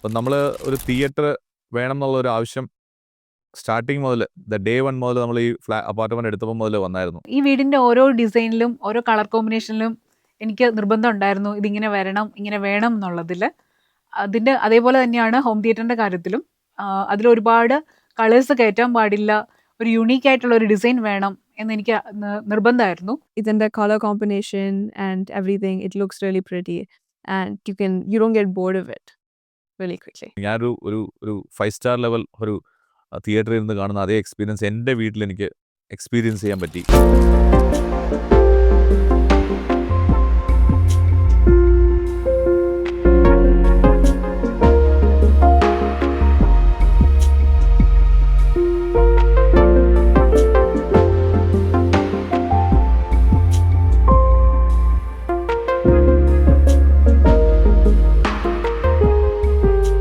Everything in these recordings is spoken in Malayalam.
അപ്പം നമ്മൾ ഒരു തിയേറ്റർ വേണം എന്നുള്ള ഒരു ആവശ്യം സ്റ്റാർട്ടിങ് മുതൽ ഡേ 1 മുതൽ നമ്മൾ ഈ അപ്പാർട്ട്മെന്റ് എടുത്തപ്പോൾ മുതൽ വന്നായിരുന്നു. ഈ വീടിന്റെ ഓരോ ഡിസൈനിലും ഓരോ കളർ കോമ്പിനേഷനിലും എനിക്ക് നിർബന്ധം ഉണ്ടായിരുന്നു ഇതിങ്ങനെ വരണം ഇങ്ങനെ വേണം എന്നുള്ളതിൽ. അതേപോലെ തന്നെയാണ് ഹോം തിയേറ്ററിന്റെ കാര്യത്തിലും. അതിൽ ഒരുപാട് കളേഴ്സ് കയറ്റാൻ പാടില്ല, ഒരു യുണീക്ക് ആയിട്ടുള്ള ഒരു ഡിസൈൻ വേണം എന്ന് എനിക്ക് നിർബന്ധമായിരുന്നു. It's in the color combination and everything. It looks really pretty, and you don't get bored of it really quickly. ഞാനൊരു ഒരു ഒരു 5 സ്റ്റാർ ലെവൽ ഒരു തിയേറ്ററിൽ ഇരുന്ന് കാണുന്ന അതേ എക്സ്പീരിയൻസ് എൻ്റെ വീട്ടിൽ എനിക്ക് എക്സ്പീരിയൻസ് ചെയ്യാൻ പറ്റി.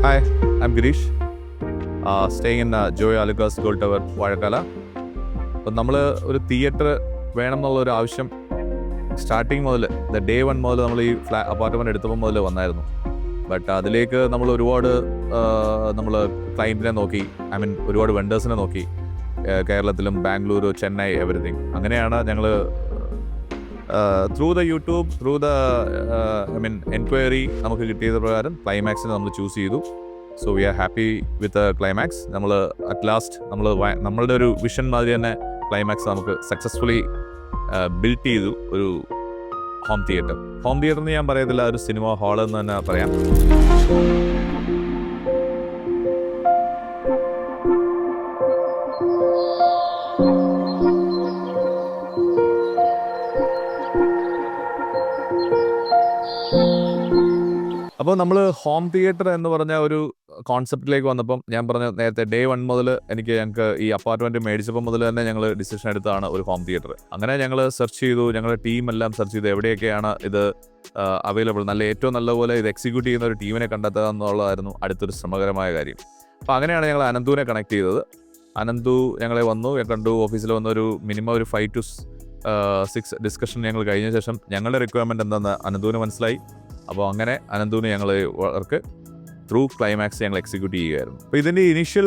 Hi, I M Girish, staying in Joy Alukkas gold tower, Vazhakkala. അപ്പം നമ്മൾ ഒരു തിയേറ്റർ വേണം എന്നുള്ള ഒരു ആവശ്യം സ്റ്റാർട്ടിങ് മുതൽ ഡേ 1 മുതൽ നമ്മൾ ഈ അപ്പാർട്ട്മെന്റ് എടുത്തപ്പോൾ മുതൽ വന്നായിരുന്നു. ബട്ട് അതിലേക്ക് നമ്മൾ ഒരുപാട് നമ്മൾ ക്ലയൻറ്റിനെ നോക്കി, ഒരുപാട് വെണ്ടേഴ്സിനെ നോക്കി, കേരളത്തിലും ബാംഗ്ലൂർ, ചെന്നൈ, എവറിഥിങ്. അങ്ങനെയാണ് ഞങ്ങൾ through the YouTube, through the enquiry നമുക്ക് കിട്ടിയത് പ്രകാരം ക്ലൈമാക്സിനെ നമ്മൾ ചൂസ് ചെയ്തു. So we are happy with climax. നമ്മൾ അറ്റ് ലാസ്റ്റ് നമ്മളുടെ ഒരു വിഷൻ മാതിരി തന്നെ ക്ലൈമാക്സ് നമുക്ക് സക്സസ്ഫുള്ളി ബിൽഡ് ചെയ്തു. ഒരു ഹോം തിയേറ്റർ എന്ന് ഞാൻ പറയത്തില്ല, ഒരു സിനിമ ഹാൾ എന്ന് തന്നെ പറയാം. അപ്പോൾ നമ്മൾ ഹോം തിയേറ്റർ എന്ന് പറഞ്ഞ ഒരു കോൺസെപ്റ്റിലേക്ക് വന്നപ്പം ഞാൻ പറഞ്ഞ നേരത്തെ ഡേ 1 മുതൽ ഞങ്ങൾക്ക് ഈ അപ്പാർട്ട്മെന്റ് മേടിച്ചപ്പോൾ മുതൽ തന്നെ ഞങ്ങൾ ഡിസിഷൻ എടുത്താണ് ഒരു ഹോം തിയേറ്റർ. അങ്ങനെ ഞങ്ങൾ സെർച്ച് ചെയ്തു, ഞങ്ങളുടെ ടീമെല്ലാം സെർച്ച് ചെയ്തു എവിടെയൊക്കെയാണ് ഇത് അവൈലബിൾ, ഏറ്റവും നല്ലപോലെ ഇത് എക്സിക്യൂട്ട് ചെയ്യുന്ന ഒരു ടീമിനെ കണ്ടെത്തുക എന്നുള്ളതായിരുന്നു അടുത്തൊരു ശ്രമകരമായ കാര്യം. അപ്പോൾ അങ്ങനെയാണ് ഞങ്ങൾ അനന്തുവിനെ കണക്ട് ചെയ്തത്. അനന്തു ഞങ്ങളെ കണ്ടു, ഓഫീസിൽ വന്ന ഒരു മിനിമം ഒരു 5 to 6 ഡിസ്കഷൻ ഞങ്ങൾ കഴിഞ്ഞ ശേഷം ഞങ്ങളുടെ റിക്വയർമെൻറ്റ് എന്താണെന്ന് അനന്തുവിന് മനസ്സിലായി. അപ്പോൾ അങ്ങനെ അനന്തുവിന് ഞങ്ങൾ വർക്ക് ത്രൂ ക്ലൈമാക്സ് ഞങ്ങൾ എക്സിക്യൂട്ട് ചെയ്യുകയായിരുന്നു. അപ്പോൾ ഇതിൻ്റെ ഇനീഷ്യൽ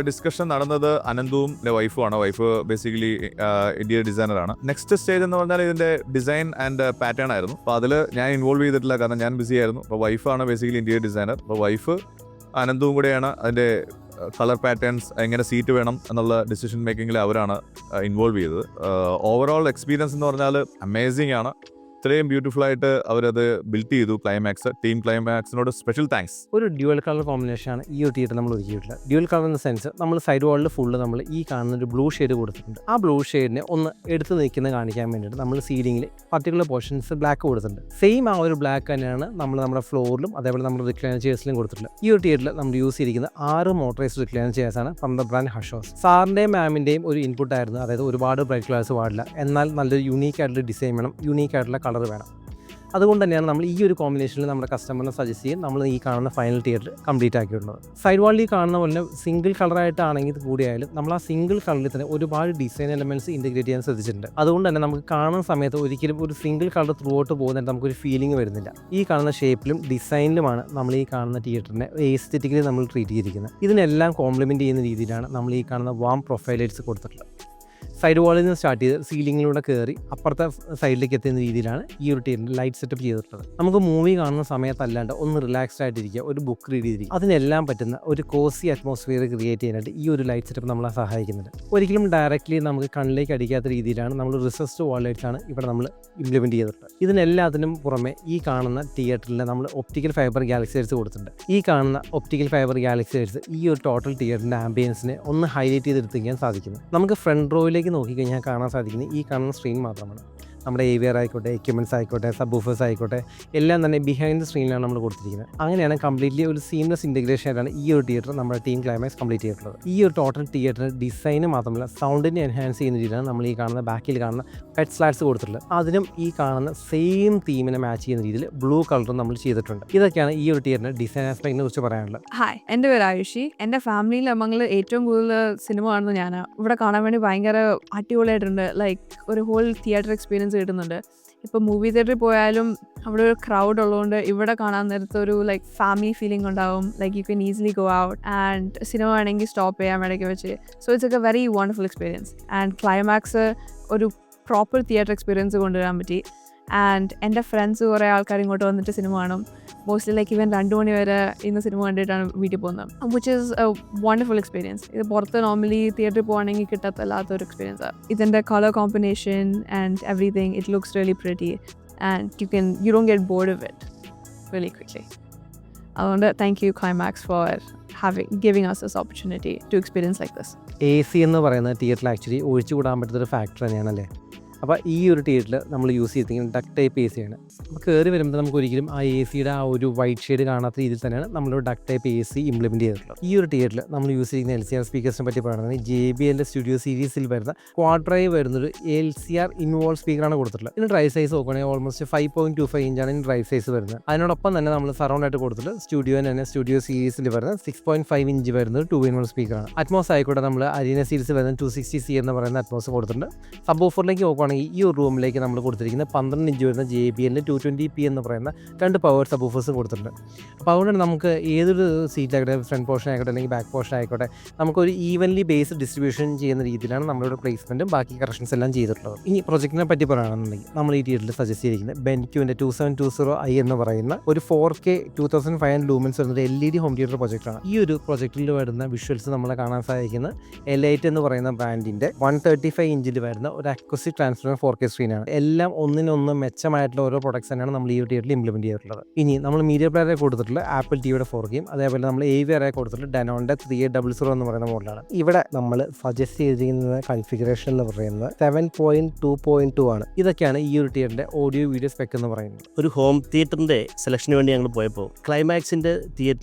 ഡിസ്കഷൻ നടന്നത് അനന്തുവും എൻ്റെ വൈഫുമാണ്. വൈഫ് ബേസിക്കലി ഇന്റീരിയർ ഡിസൈനറാണ്. നെക്സ്റ്റ് സ്റ്റേജ് എന്ന് പറഞ്ഞാൽ ഇതിൻ്റെ ഡിസൈൻ ആൻഡ് പാറ്റേൺ ആയിരുന്നു. അപ്പോൾ അതിൽ ഞാൻ ഇൻവോൾവ് ചെയ്തിട്ടില്ല, കാരണം ഞാൻ ബിസി ആയിരുന്നു. അപ്പോൾ വൈഫാണ് ബേസിക്കലി ഇന്റീരിയർ ഡിസൈനർ. അപ്പോൾ വൈഫ് അനന്തുവും കൂടെയാണ് അതിൻ്റെ കളർ പാറ്റേൺസ്, എങ്ങനെ സീറ്റ് വേണം എന്നുള്ള ഡിസിഷൻ മേക്കിങ്ങിൽ അവരാണ് ഇൻവോൾവ് ചെയ്തത്. ഓവറോൾ എക്സ്പീരിയൻസ് എന്ന് പറഞ്ഞാൽ അമേസിംഗ് ആണ്. ഇത്രയും ബ്യൂട്ടിഫുൾ ആയിട്ട് അവരത് ബിൽഡ് ചെയ്തു. ടീം ക്ലൈമാക്സിനോട് സ്പെഷ്യൽ താങ്ക്സ്. ഒരു ഡ്യുവൽ കളർ കോമ്പിനേഷനാണ് ഈ ഒരു തിയേറ്റർ നമ്മൾ ഒരുക്കിയിട്ടില്ല. ഡ്യുവൽ കളർ എന്ന സെൻസ് നമ്മൾ സൈഡ് വാളിൽ ഫുള്ള് നമ്മൾ ഈ കാണുന്ന ഒരു ബ്ലൂ ഷെയ്ഡ് കൊടുത്തിട്ടുണ്ട്. ആ ബ്ലൂ ഷെയ്ഡിനെ ഒന്ന് എടുത്ത് നിൽക്കുന്നത് കാണിക്കാൻ വേണ്ടിയിട്ട് നമ്മൾ സീലിംഗിൽ പർട്ടിക്കുലർ പോർഷൻസ് ബ്ലാക്ക് കൊടുത്തിട്ടുണ്ട്. സെയിം ആ ഒരു ബ്ലാക്ക് തന്നെയാണ് നമ്മൾ നമ്മുടെ ഫ്ലോറിലും അതേപോലെ നമ്മുടെ റിക്ലൈനർ ചെയർസിലും കൊടുത്തിട്ടുള്ളത്. ഈ ഒരു തിയേറ്ററിൽ നമ്മൾ യൂസ് ചെയ്തിരിക്കുന്ന 6 മോട്ടറൈസ്ഡ് റിക്ലൈനർ ചെയർസാണ് ഫ്രം ദ ബ്രാൻഡ് ഹഷോസ്. സാറിൻ്റെയും മാമിൻ്റെയും ഒരു ഇൻപുട്ട് ആയിരുന്നു, അതായത് ഒരുപാട് ബ്രൈറ്റ് കളേഴ്സ് പാടില്ല, എന്നാൽ നല്ലൊരു യൂണീക്ക് ആയിട്ടുള്ള ഡിസൈൻ വേണം, യൂണീക്ക് ആയിട്ടുള്ള കളർ വേണം. അതുകൊണ്ട് തന്നെയാണ് നമ്മൾ ഈ ഒരു കോമ്പിനേഷനിൽ നമ്മുടെ കസ്റ്റമറിനെ സജസ്റ്റ് ചെയ്യും നമ്മൾ ഈ കാണുന്ന ഫൈനൽ തിയേറ്റർ കംപ്ലീറ്റ് ആക്കിയിട്ടുള്ളത്. സൈഡ് വാളിൽ കാണുന്ന പോലെ സിംഗിൾ കളറായിട്ടാണെങ്കിൽ കൂടിയായാലും നമ്മൾ ആ സിംഗിൾ കളറിൽ തന്നെ ഒരുപാട് ഡിസൈൻ എലമെൻറ്റ്സ് ഇൻറ്റഗ്രേറ്റ് ചെയ്യാൻ ശ്രദ്ധിച്ചിട്ടുണ്ട്. അതുകൊണ്ട് തന്നെ നമുക്ക് കാണുന്ന സമയത്ത് ഒരിക്കലും ഒരു സിംഗിൾ കളർ ത്രൂ ഔട്ട് പോകുന്നതായിട്ട് നമുക്കൊരു ഫീലിംഗ് വരുന്നില്ല. ഈ കാണുന്ന ഷേപ്പിലും ഡിസൈനിലുമാണ് നമ്മൾ ഈ കാണുന്ന തിയേറ്ററിനെ എസ്തെറ്റിക്കലി നമ്മൾ ട്രീറ്റ് ചെയ്തിരിക്കുന്നത്. ഇതിനെല്ലാം കോംപ്ലിമെൻറ്റ് ചെയ്യുന്ന രീതിയിലാണ് നമ്മൾ ഈ കാണുന്ന വാം പ്രൊഫൈൽ ലൈറ്റ്സ് കൊടുത്തിട്ടുള്ളത്. സൈഡ് വാളിൽ നിന്ന് സ്റ്റാർട്ട് ചെയ്ത് സീലിങ്ങിലൂടെ കയറി അപ്പുറത്തെ സൈഡിലേക്ക് എത്തുന്ന രീതിയിലാണ് ഈ ഒരു തിയേറ്ററിൽ ലൈറ്റ് സെറ്റപ്പ് ചെയ്തിട്ടുള്ളത്. നമുക്ക് മൂവി കാണുന്ന സമയത്തല്ലാണ്ട് ഒന്ന് റിലാക്സ്ഡ് ആയിട്ടിരിക്കുക, ഒരു ബുക്ക് റീഡ് ചെയ്തിരിക്കുക, അതിനെല്ലാം പറ്റുന്ന ഒരു കോസി അറ്റ്മോസ്ഫിയർ ക്രിയേറ്റ് ചെയ്യാനായിട്ട് ഈ ഒരു ലൈറ്റ് സെറ്റപ്പ് നമ്മളെ സഹായിക്കുന്നുണ്ട്. ഒരിക്കലും ഡയറക്റ്റ്ലി നമുക്ക് കണ്ണിലേക്ക് അടിക്കാത്ത രീതിയിലാണ് നമ്മൾ റിസസ്റ്റ് വാൾ ലൈറ്റ്സ് ആണ് ഇവിടെ നമ്മൾ ഇംപ്ലിമെൻറ്റ് ചെയ്തിട്ടുള്ളത്. ഇതിനെല്ലാത്തിനും പുറമെ ഈ കാണുന്ന തിയേറ്ററിൽ നമ്മൾ ഒപ്റ്റിക്കൽ ഫൈബർ ഗാലക്സി ലൈറ്റ്സ് കൊടുത്തിട്ടുണ്ട്. ഈ കാണുന്ന ഒപ്റ്റിക്കൽ ഫൈബർ ഗാലക്സി ലൈറ്റ്സ് ഈ ഒരു ടോട്ടൽ തിയേറ്ററിൻ്റെ ആംബിയൻസിനെ ഒന്ന് ഹൈലൈറ്റ് ചെയ്തെടുത്തിരിക്കാൻ സാധിക്കുന്നു. നമുക്ക് ഫ്രണ്ട് റോയിലേക്ക് നോക്കിക്കഴിഞ്ഞാൽ കാണാൻ സാധിക്കുന്നത് ഈ കാണുന്ന സ്ക്രീൻ മാത്രമാണ്. നമ്മുടെ AVR ആയിക്കോട്ടെ, എക്യുപ്മെൻറ്റ്സ് ആയിക്കോട്ടെ, സബ് വൂഫേഴ്സ് ആയിക്കോട്ടെ, എല്ലാം തന്നെ ബിഹൈൻഡ് ദ സ്ക്രീനിലാണ് നമ്മൾ കൊടുത്തിരിക്കുന്നത്. അങ്ങനെയാണ് കംപ്ലീറ്റ്ലി ഒരു സീംലെസ് ഇൻറ്റഗ്രേഷൻ ആയിട്ടാണ് ഈ ഒരു തിയേറ്റർ നമ്മുടെ ടീം ക്ലൈമാക്സ് കംപ്ലീറ്റ് ചെയ്തിട്ടുള്ളത്. ഈ ഒരു ടോട്ടൽ തിയേറ്ററിന് ഡിസൈന് മാത്രമല്ല സൗണ്ടിനെ എൻഹാൻസ് ചെയ്യുന്ന രീതിയിലാണ് നമ്മൾ ഈ കാണുന്ന ബാക്കിൽ കാണുന്ന പെറ്റ് സ്ലാറ്റ്സ് കൊടുത്തിട്ടുള്ളത്. അതിനും ഈ കാണുന്ന സെയിം തീമിനെ മാച്ച് ചെയ്യുന്ന രീതിയിൽ ബ്ലൂ കളറും നമ്മൾ ചെയ്തിട്ടുണ്ട്. ഇതൊക്കെയാണ് ഈ ഒരു തിയേറ്ററിൻ്റെ ഡിസൈൻ ആസ്പെക്റ്റിനെ കുറിച്ച് പറയാനുള്ളത്. ഹായ്, എൻ്റെ പേര് ആയുഷി. എൻ്റെ ഫാമിലിയിൽ നമ്മൾ ഏറ്റവും കൂടുതൽ സിനിമ കാണുന്നത് ഞാനാണ്. ഇവിടെ കാണാൻ വേണ്ടി ഭയങ്കര അടിപൊളിയായിട്ടുണ്ട്. ലൈക്ക് ഒരു ഹോൾ തിയേറ്റർ എക്സ്പീരിയൻസ് കിട്ടുന്നുണ്ട്. ഇപ്പോൾ മൂവി തിയേറ്ററിൽ പോയാലും അവിടെ ഒരു ക്രൗഡ് ഉള്ളതുകൊണ്ട് ഇവിടെ കാണാൻ നേരത്തെ ഒരു ലൈക്ക് ഫാമിലി ഫീലിംഗ് ഉണ്ടാവും. Like you can easily go out and cinema വേണമെങ്കിൽ സ്റ്റോപ്പ് ചെയ്യാൻ ഇടയ്ക്ക് വെച്ച്. So it's A very wonderful experience. And climax ഒരു പ്രോപ്പർ തിയേറ്റർ എക്സ്പീരിയൻസ് കൊണ്ടുവരാൻ പറ്റി. ആൻഡ് എൻ്റെ ഫ്രണ്ട്സ് കുറേ ആൾക്കാർ ഇങ്ങോട്ട് വന്നിട്ട് സിനിമ കാണും. മോസ്റ്റ്ലി ലൈക്ക് ഇവൻ 2 മണി വരെ ഇന്ന് സിനിമ കണ്ടിട്ടാണ് വീട്ടിൽ പോകുന്നത്, which is a wonderful experience. ഇത് പുറത്ത് നോർമലി തിയേറ്ററിൽ പോകുകയാണെങ്കിൽ കിട്ടാത്തല്ലാത്തൊരു എക്സ്പീരിയൻസാണ്. ഇതിൻ്റെ colour combination and everything, it looks really pretty and you don't get bored of it really quickly. അതുകൊണ്ട് thank you Climax for giving us this opportunity to experience like this. AC എന്ന് പറയുന്നത് തിയേറ്ററിൽ ആക്ച്വലി ഒഴിച്ചുകൂടാൻ പറ്റുന്നൊരു ഫാക്ടർ തന്നെയാണല്ലേ. അപ്പോൾ ഈ ഒരു തിയേറ്ററിൽ നമ്മൾ യൂസ് ചെയ്തിരിക്കുന്നത് ഡക്ട് ടൈപ്പ് AC ആണ്. അപ്പോൾ കയറി വരുമ്പോൾ നമുക്ക് ഒരിക്കലും ആ AC-യുടെ ആ ഒരു വൈറ്റ് ഷെയ്ഡ് കാണാത്ത രീതിയിൽ തന്നെയാണ് നമ്മളൊരു ഡക്ട് ടൈപ്പ് AC ഇംപ്ലിമെൻറ്റ് ചെയ്തിട്ടുള്ളത്. ഈ ഒരു തിയേറ്ററിൽ നമ്മൾ യൂസ് ചെയ്യുന്ന LCR സ്പീക്കേഴ്സിനെ പറ്റി പറയുന്നത് JBL സ്റ്റുഡിയോ സീരീസിൽ വരുന്ന ക്വാഡ് ഡ്രൈവ് വരുന്നൊരു LCR ഇൻവോൾവ് സ്പീക്കറാണ് കൊടുത്തിട്ടുള്ളത്. ഇതിന് ഡ്രൈവ് സൈസ് നോക്കുകയാണെങ്കിൽ ഓൾമോസ്റ്റ് 5.25 ഇഞ്ചാണ് ഇതിന് ഡ്രൈവ് സൈസ് വരുന്നത്. അതിനോടൊപ്പം തന്നെ നമ്മൾ സറൗണ്ട് ആയിട്ട് കൊടുത്തിട്ട് സ്റ്റുഡിയോ സീരീസിൽ വരുന്ന 6.5 ഇഞ്ച് വരുന്ന ഒരു 2-in-1 സ്പീക്കറാണ്. അറ്റ്മോസ് ആയിക്കോട്ടെ നമ്മൾ അരീന സീരീസ് വരുന്ന 260C എന്ന് പറയുന്ന അറ്റ്മോസ് കൊടുത്തിട്ടുണ്ട്. സബ് ഓഫറിലേക്ക് നോക്കുകയാണെങ്കിൽ ഈ ഒരു റൂമിലേക്ക് നമ്മൾ കൊടുത്തിരിക്കുന്ന 12 ഇഞ്ച് വരുന്ന JBL 220p എന്ന് പറയുന്ന 2 പവർ സബ് ഓഫേഴ്സും കൊടുത്തിട്ടുണ്ട്. അപ്പോൾ അതുകൊണ്ട് നമുക്ക് ഏതൊരു സീറ്റായിക്കോട്ടെ, ഫ്രണ്ട് പോർഷൻ ആയിക്കോട്ടെ അല്ലെങ്കിൽ ബാക്ക് പോർഷൻ ആയിക്കോട്ടെ, നമുക്കൊരു ഈവൻലി ബേസ്ഡ് ഡിസ്ട്രിബ്യൂഷൻ ചെയ്യുന്ന രീതിയിലാണ് നമ്മളുടെ പ്ലേസ്മെൻറ്റും ബാക്കി കറക്ഷൻസ് എല്ലാം ചെയ്തിട്ടുള്ളത്. ഇനി പ്രൊജക്റ്റിനെ പറ്റി പറയുകയാണെന്നുണ്ടെങ്കിൽ നമ്മൾ ഈ തിയേറ്ററിൽ സജസ്റ്റ് ചെയ്തിരിക്കുന്നത് ബെൻക്യൂവിൻ്റെ 2720i എന്ന് പറയുന്ന ഒരു 4K 2500 ലൂമൻസ് വരുന്ന LED ഹോം തിയേറ്റർ പ്രൊജക്റ്റാണ്. ഈ ഒരു പ്രൊജക്റ്റിൽ വരുന്ന വിഷ്വൽസ് നമ്മളെ കാണാൻ സാധിക്കുന്ന Elite എന്ന് പറയുന്ന ബ്രാൻഡിൻ്റെ 135 ഇഞ്ചിൽ വരുന്ന ഒരു അക്വസ്റ്റിക് ട്രാൻസ്പെറൻറ്റ് 4K സ്ക്രീനാണ്. എല്ലാം ഒന്നിനൊന്ന് മെച്ചമായിട്ടുള്ള ഓരോ പ്രൊഡക്ട്സ് തന്നെയാണ് നമ്മൾ ഈ ഒരു തിയേറ്ററിൽ ഇംപ്ലിമെൻറ്റ് ചെയ്തിട്ടുള്ളത്. ഇനി നമ്മൾ മീഡിയ പ്ലെയറെ കൊടുത്തിട്ടുള്ള ആപ്പിൾ ടിവിയുടെ 4K, അതേപോലെ നമ്മൾ AVR കൊടുത്തിട്ടുള്ള ഡെനോണിൻ്റെ 3800 എന്ന് പറയുന്ന മോഡലാണ്. ഇവിടെ നമ്മൾ സജസ്റ്റ് ചെയ്തിരിക്കുന്ന കൺഫിഗറേഷൻ എന്ന് പറയുന്നത് 7.2.2 ആണ്. ഇതൊക്കെയാണ് ഈ ഒരു തിയേറ്ററിൻ്റെ ഓഡിയോ വീഡിയോ സ്പെക്ക് എന്ന് പറയുന്നത്. ഒരു ഹോം തിയേറ്ററിൻ്റെ സെലക്ഷന് വേണ്ടി ഞങ്ങൾ പോയപ്പോൾ ക്ലൈമാക്സിൻ്റെ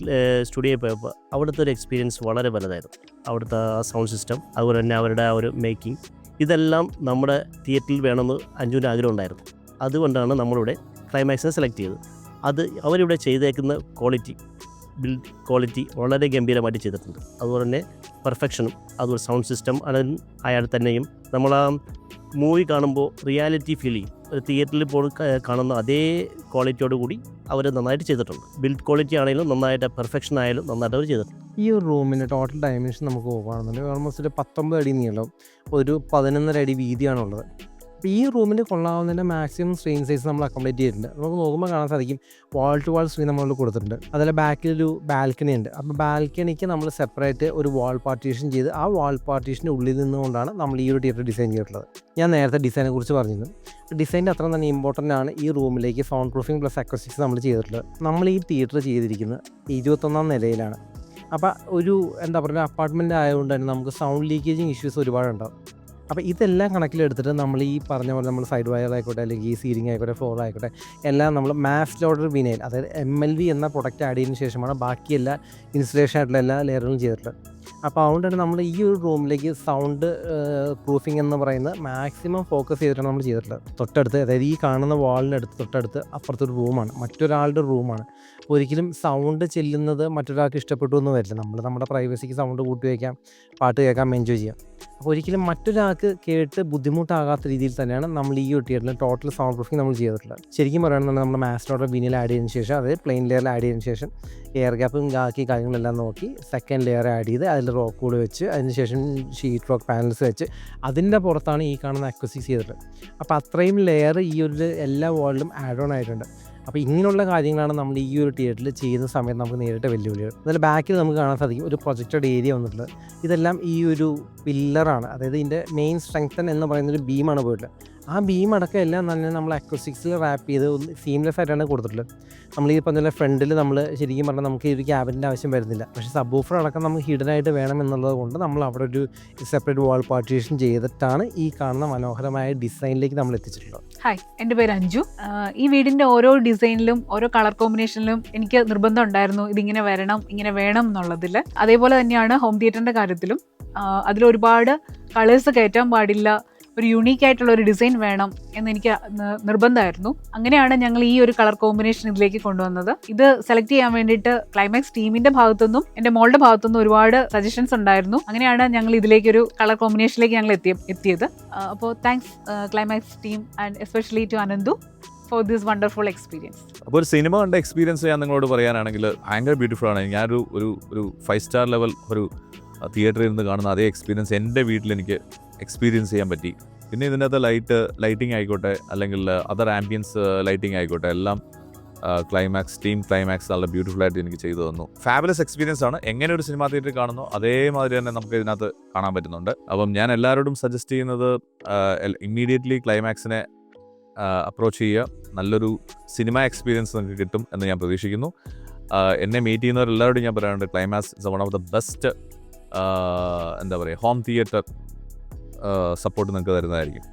സ്റ്റുഡിയോയിൽ പോയപ്പോൾ അവിടുത്തെ ഒരു എക്സ്പീരിയൻസ് വളരെ വലുതായിരുന്നു. അവിടുത്തെ സൗണ്ട് സിസ്റ്റം, അതുപോലെ തന്നെ അവരുടെ ആ ഒരു മേക്കിംഗ്, ഇതെല്ലാം നമ്മുടെ തിയേറ്ററിൽ വേണമെന്ന് അഞ്ജുവിന് ആഗ്രഹം ഉണ്ടായിരുന്നു. അതുകൊണ്ടാണ് നമ്മളിവിടെ ക്ലൈമാക്സിനെ സെലക്ട് ചെയ്തത്. അത് അവരിവിടെ ചെയ്തേക്കുന്ന ബിൽഡ് ക്വാളിറ്റി വളരെ ഗംഭീരമായിട്ട് ചെയ്തിട്ടുണ്ട്. അതുപോലെ തന്നെ പെർഫെക്ഷനും അതുപോലെ സൗണ്ട് സിസ്റ്റം അയാൾ തന്നെയും നമ്മൾ ആ മൂവി കാണുമ്പോൾ റിയാലിറ്റി ഫീൽ ചെയ്യും. ഒരു തിയേറ്ററിൽ പോയി കാണുന്ന അതേ ക്വാളിറ്റിയോട് കൂടി അവർ നന്നായിട്ട് ചെയ്തിട്ടുണ്ട്. ബിൽഡ് ക്വാളിറ്റി ആണെങ്കിലും നന്നായിട്ട്, പെർഫെക്ഷൻ ആയാലും നന്നായിട്ട് അവർ ചെയ്തിട്ടുണ്ട്. ഈ ഒരു റൂമിൻ്റെ ടോട്ടൽ ഡയമെൻഷൻ നമുക്ക് നോക്കുകയാണെന്നുണ്ടെങ്കിൽ ഓൾമോസ്റ്റ് ഒരു 19 അടി നീളം, ഒരു 11.5 അടി വീതിയാണുള്ളത്. അപ്പോൾ ഈ റൂമിന് കൊള്ളാവുന്നതിൻ്റെ മാക്സിമം സ്ക്രീൻ സൈസ് നമ്മൾ അക്കോമഡേറ്റ് ചെയ്തിട്ടുണ്ട്. നമുക്ക് നോക്കുമ്പോൾ കാണാൻ സാധിക്കും വാൾ ടു വാൾ സ്ക്രീൻ നമ്മൾ കൊടുത്തിട്ടുണ്ട്. അതുപോലെ ബാക്കിലൊരു ബാൽക്കണി ഉണ്ട്. അപ്പോൾ ബാൽക്കണിക്ക് നമ്മൾ സെപ്പറേറ്റ് ഒരു വാൾ പാർട്ടീഷൻ ചെയ്ത് ആ വാൾ പാർട്ടീഷൻ്റെ ഉള്ളിൽ നിന്നുകൊണ്ടാണ് നമ്മൾ ഈ ഒരു തിയേറ്റർ ഡിസൈൻ ചെയ്തിട്ടുള്ളത്. ഞാൻ നേരത്തെ ഡിസൈനെ കുറിച്ച് പറഞ്ഞിരുന്നു. ഡിസൈൻ്റെ അത്ര തന്നെ ഇമ്പോർട്ടൻ്റ് ആണ് ഈ റൂമിലേക്ക് സൗണ്ട് പ്രൂഫിംഗ് പ്ലസ് അക്വസ്റ്റിക്സ് നമ്മൾ ചെയ്തിട്ടുള്ളത്. നമ്മൾ ഈ തിയേറ്റർ ചെയ്തിരിക്കുന്നത് 21ാം നിലയിലാണ്. അപ്പോൾ ഒരു എന്താ പറയുക അപ്പാർട്ട്മെൻറ്റ് ആയതുകൊണ്ട് തന്നെ നമുക്ക് സൗണ്ട് ലീക്കേജിങ് ഇഷ്യൂസ് ഒരുപാടുണ്ടാകും. അപ്പോൾ ഇതെല്ലാം കണക്കിലെടുത്തിട്ട് നമ്മൾ ഈ പറഞ്ഞ പോലെ നമ്മൾ സൈഡ് വയർ ആയിക്കോട്ടെ അല്ലെങ്കിൽ ഈ സീലിംഗ് ആയിക്കോട്ടെ ഫ്ലോർ ആയിക്കോട്ടെ എല്ലാം നമ്മൾ മാസ് ലോഡർ വിനൈൽ, അതായത് MLV എന്ന പ്രൊഡക്റ്റ് ആഡ് ചെയ്തതിന് ശേഷമാണ് ബാക്കി എല്ലാ ഇൻസ്റ്റലേഷൻ ആയിട്ടുള്ള എല്ലാ ലെയറുകളും ചെയ്തിട്ടുള്ളത്. അപ്പോൾ അതുകൊണ്ടാണ് നമ്മൾ ഈ ഒരു റൂമിലേക്ക് സൗണ്ട് പ്രൂഫിംഗ് എന്ന് പറയുന്നത് മാക്സിമം ഫോക്കസ് ചെയ്തിട്ടാണ് നമ്മൾ ചെയ്തിട്ടുള്ളത്. തൊട്ടടുത്ത്, അതായത് ഈ കാണുന്ന വാളിനടുത്ത് തൊട്ടടുത്ത് അപ്പുറത്തൊരു റൂമാണ്, മറ്റൊരാളുടെ റൂമാണ്. ഒരിക്കലും സൗണ്ട് ചെല്ലുന്നത് മറ്റൊരാൾക്ക് ഇഷ്ടപ്പെട്ടു എന്ന് വരില്ല. നമ്മൾ നമ്മുടെ പ്രൈവസിക്ക് സൗണ്ട് കൂട്ടി വയ്ക്കാം, പാട്ട് കേൾക്കാം, എൻജോയ് ചെയ്യാം. അപ്പോൾ ഒരിക്കലും മറ്റൊരാൾക്ക് കേട്ട് ബുദ്ധിമുട്ടാകാത്ത രീതിയിൽ തന്നെയാണ് നമ്മൾ ഈ ഒരു തിയേറ്ററിൽ ടോട്ടൽ സൗണ്ട് പ്രൂഫിംഗ് നമ്മൾ ചെയ്തിട്ടുള്ളത്. ശരിക്കും പറയുകയാണെന്നുണ്ടെങ്കിൽ നമ്മൾ മാസ് ലോഡർ വിനിൽ ആഡ് ചെയ്തതിന് ശേഷം, അതായത് പ്ലെയിൻ ലെയറിൽ ആഡ് ചെയ്തതിന് ശേഷം എയർ ഗ്യാപ്പും ബാക്കി കാര്യങ്ങളെല്ലാം നോക്കി സെക്കൻഡ് ലെയർ ആഡ് ചെയ്ത് അതിൽ റോക്ക് കൂടെ വെച്ച് അതിനുശേഷം ഷീറ്റ് റോക്ക് പാനൽസ് വെച്ച് അതിൻ്റെ പുറത്താണ് ഈ കാണുന്ന അക്വസ്റ്റിക്സ് ചെയ്തിട്ടുള്ളത്. അപ്പോൾ അത്രയും ലെയർ ഈ ഒരു എല്ലാ വാളിലും ആഡ് ഓൺ ആയിട്ടുണ്ട്. അപ്പോൾ ഇങ്ങനെയുള്ള കാര്യങ്ങളാണ് നമ്മൾ ഈ ഒരു തിയേറ്ററിൽ ചെയ്യുന്ന സമയത്ത് നമുക്ക് നേരിട്ട് വെല്ലുവിളികൾ. അതിൽ ബാക്കിൽ നമുക്ക് കാണാൻ സാധിക്കും ഒരു പ്രൊജക്റ്റഡ് ഏരിയ വന്നിട്ടുള്ളത്. ഇതെല്ലാം ഈ ഒരു പില്ലറാണ്, അതായത് ഇതിൻ്റെ മെയിൻ സ്ട്രെങ്തൻ എന്ന് പറയുന്നൊരു ബീമാണ് പോയിട്ടുള്ളത്. ആ ബീം അടക്കം എല്ലാം തന്നെ നമ്മൾ അക്വസ്റ്റിക്സിൽ റാപ്പ് ചെയ്ത് ഒന്ന് സീംലെസ് ആയിട്ടാണ് കൊടുത്തിട്ടുള്ളത്. നമ്മൾ ഈ പറഞ്ഞ ഫ്രണ്ടിൽ നമ്മൾ ശരിക്കും പറഞ്ഞാൽ നമുക്ക് ഈ ഒരു ക്യാബിൻ്റെ ആവശ്യം വരുന്നില്ല. പക്ഷേ സബ് വൂഫർ അടക്കം നമുക്ക് ഹിഡൻ ആയിട്ട് വേണം എന്നുള്ളത് കൊണ്ട് നമ്മൾ അവിടെ ഒരു സെപ്പറേറ്റ് വാൾ പാർട്ടീഷൻ ചെയ്തിട്ടാണ് ഈ കാണുന്ന മനോഹരമായ ഡിസൈനിലേക്ക് നമ്മൾ എത്തിച്ചിട്ടുള്ളത്. ഹായ്, എൻ്റെ പേര് അഞ്ജു. ഈ വീടിൻ്റെ ഓരോ ഡിസൈനിലും ഓരോ കളർ കോമ്പിനേഷനിലും എനിക്ക് നിർബന്ധം ഉണ്ടായിരുന്നു ഇതിങ്ങനെ വരണം, ഇങ്ങനെ വേണം എന്നുള്ളതിൽ. അതേപോലെ തന്നെയാണ് ഹോം തിയേറ്ററിൻ്റെ കാര്യത്തിലും. അതിലൊരുപാട് കളേഴ്സ് കയറ്റാൻ പാടില്ല, ഒരു യൂണീക്ക് ആയിട്ടുള്ള ഒരു ഡിസൈൻ വേണം എന്ന് എനിക്ക് നിർബന്ധമായിരുന്നു. അങ്ങനെയാണ് ഞങ്ങൾ ഈ ഒരു കളർ കോമ്പിനേഷൻ ഇതിലേക്ക് കൊണ്ടുവന്നത്. ഇത് സെലക്ട് ചെയ്യാൻ വേണ്ടിയിട്ട് ക്ലൈമാക്സ് ടീമിന്റെ ഭാഗത്തുനിന്നും എൻ്റെ മോളുടെ ഭാഗത്തുനിന്നും ഒരുപാട് സജഷൻസ് ഉണ്ടായിരുന്നു. അങ്ങനെയാണ് ഞങ്ങൾ ഇതിലേക്ക് ഒരു കളർ കോമ്പിനേഷനിലേക്ക് ഞങ്ങൾ എത്തിയത്. അപ്പോൾ thanks Climax team and especially to Ananthu for this wonderful experience. അപ്പോൾ ഒരു സിനിമ കണ്ട എക്സ്പീരിയൻസ് ഞാൻ നിങ്ങളോട് പറയാനാണെങ്കിൽ ഭയങ്കര ബ്യൂട്ടിഫുൾ ആണ്. ഞാനൊരു ഒരു 5 സ്റ്റാർ ലെവൽ ഒരു തിയേറ്ററിൽ നിന്ന് കാണുന്ന അതേ എക്സ്പീരിയൻസ് എൻ്റെ വീട്ടിൽ എനിക്ക് എക്സ്പീരിയൻസ് ചെയ്യാൻ പറ്റി. പിന്നെ ഇതിനകത്ത് ലൈറ്റിംഗ് ആയിക്കോട്ടെ, അല്ലെങ്കിൽ അതർ ആംബിയൻസ് ലൈറ്റിംഗ് ആയിക്കോട്ടെ, എല്ലാം ടീം ക്ലൈമാക്സ് നല്ല ബ്യൂട്ടിഫുൾ ആയിട്ട് എനിക്ക് ചെയ്തു തന്നു. ഫാബുലസ് എക്സ്പീരിയൻസ് ആണ്. എങ്ങനെ ഒരു സിനിമാ തിയേറ്ററിൽ കാണുന്നു അതേമാതിരി തന്നെ നമുക്ക് ഇതിനകത്ത് കാണാൻ പറ്റുന്നുണ്ട്. അപ്പം ഞാൻ എല്ലാവരോടും സജസ്റ്റ് ചെയ്യുന്നത് ഇമ്മീഡിയറ്റ്ലി ക്ലൈമാക്സിനെ അപ്രോച്ച് ചെയ്യുക. നല്ലൊരു സിനിമ എക്സ്പീരിയൻസ് നിങ്ങൾക്ക് കിട്ടും എന്ന് ഞാൻ പ്രതീക്ഷിക്കുന്നു. എന്നെ മീറ്റ് ചെയ്യുന്നവരെല്ലാവരോടും ഞാൻ പറയാറുണ്ട്, climax is one of the best എന്താ പറയുക ഹോം തിയേറ്റർ സപ്പോർട്ട് നിങ്ങൾക്ക് തരുന്നതായിരിക്കും.